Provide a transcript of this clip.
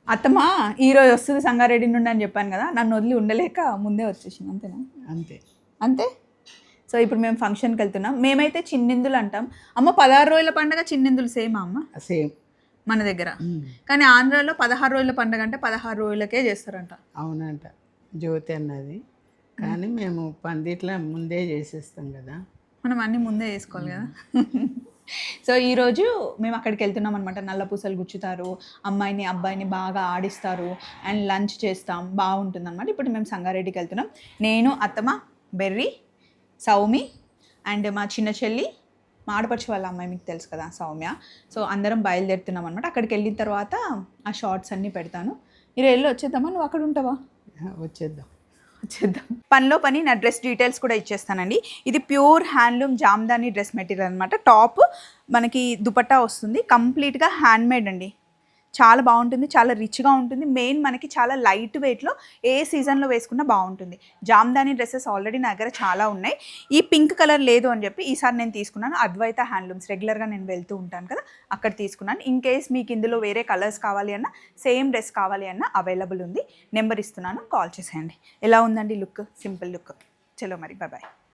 అత్తమ్మా ఈరోజు వస్తుంది సంగారెడ్డి నుండి అని చెప్పాను కదా, నన్ను వదిలి ఉండలేక ముందే వచ్చేసింది. అంతేనా? అంతే అంతే. సో ఇప్పుడు మేము ఫంక్షన్కి వెళ్తున్నాం. మేమైతే చిన్నిందులు అంటాం. అమ్మ 16 రోజుల పండుగ చిన్నిందులు సేమ్ అమ్మ సేమ్ మన దగ్గర. కానీ ఆంధ్రాలో 16 రోజుల పండుగ అంటే 16 రోజులకే చేస్తారంట. అవునంట, జ్యోతి అన్నది. కానీ మేము పందిట్లా ముందే చేసేస్తాం కదా, మనం అన్నీ ముందే చేసుకోవాలి కదా. సో ఈరోజు మేము అక్కడికి వెళ్తున్నాం అనమాట. నల్ల పూసలు గుచ్చుతారు, అమ్మాయిని అబ్బాయిని బాగా ఆడిస్తారు అండ్ లంచ్ చేస్తాం, బాగుంటుంది అనమాట. ఇప్పుడు మేము సంగారెడ్డికి వెళ్తున్నాం. నేను, అత్తమ్మ, బెర్రీ, సౌమి అండ్ మా చిన్న చెల్లి, మా ఆడపడుచు వాళ్ళ అమ్మాయి మీకు తెలుసు కదా సౌమ్య. సో అందరం బయలుదేరుతున్నాం అనమాట. అక్కడికి వెళ్ళిన తర్వాత ఆ షార్ట్స్ అన్నీ పెడతాను. మీరు వెళ్ళి వచ్చేద్దామా, నువ్వు అక్కడ ఉంటావా? వచ్చేద్దాం. పనిలో పని నా డ్రెస్ డీటెయిల్స్ కూడా ఇచ్చేస్తానండి. ఇది pure handloom Jamdani dress material అనమాట. టాప్ మనకి దుపట్టా వస్తుంది, కంప్లీట్గా హ్యాండ్మేడ్ అండి. చాలా బాగుంటుంది, చాలా రిచ్గా ఉంటుంది. మెయిన్ మనకి చాలా లైట్ వెయిట్లో ఏ సీజన్లో వేసుకున్నా బాగుంటుంది. జామ్దాని డ్రెస్సెస్ ఆల్రెడీ నా దగ్గర చాలా ఉన్నాయి. ఈ పింక్ కలర్ లేదు అని చెప్పి ఈసారి నేను తీసుకున్నాను అద్వైత హ్యాండ్లూమ్స్. రెగ్యులర్గా నేను వెళ్తూ ఉంటాను కదా, అక్కడ తీసుకున్నాను. ఇన్ కేస్ మీకు ఇందులో వేరే కలర్స్ కావాలి అన్నా, సేమ్ డ్రెస్ కావాలి అన్నా అవైలబుల్ ఉంది. నెంబర్ ఇస్తున్నాను, కాల్ చేసేయండి. ఎలా ఉందండి లుక్? Simple look. చలో మరి, బాయ్ బాయ్.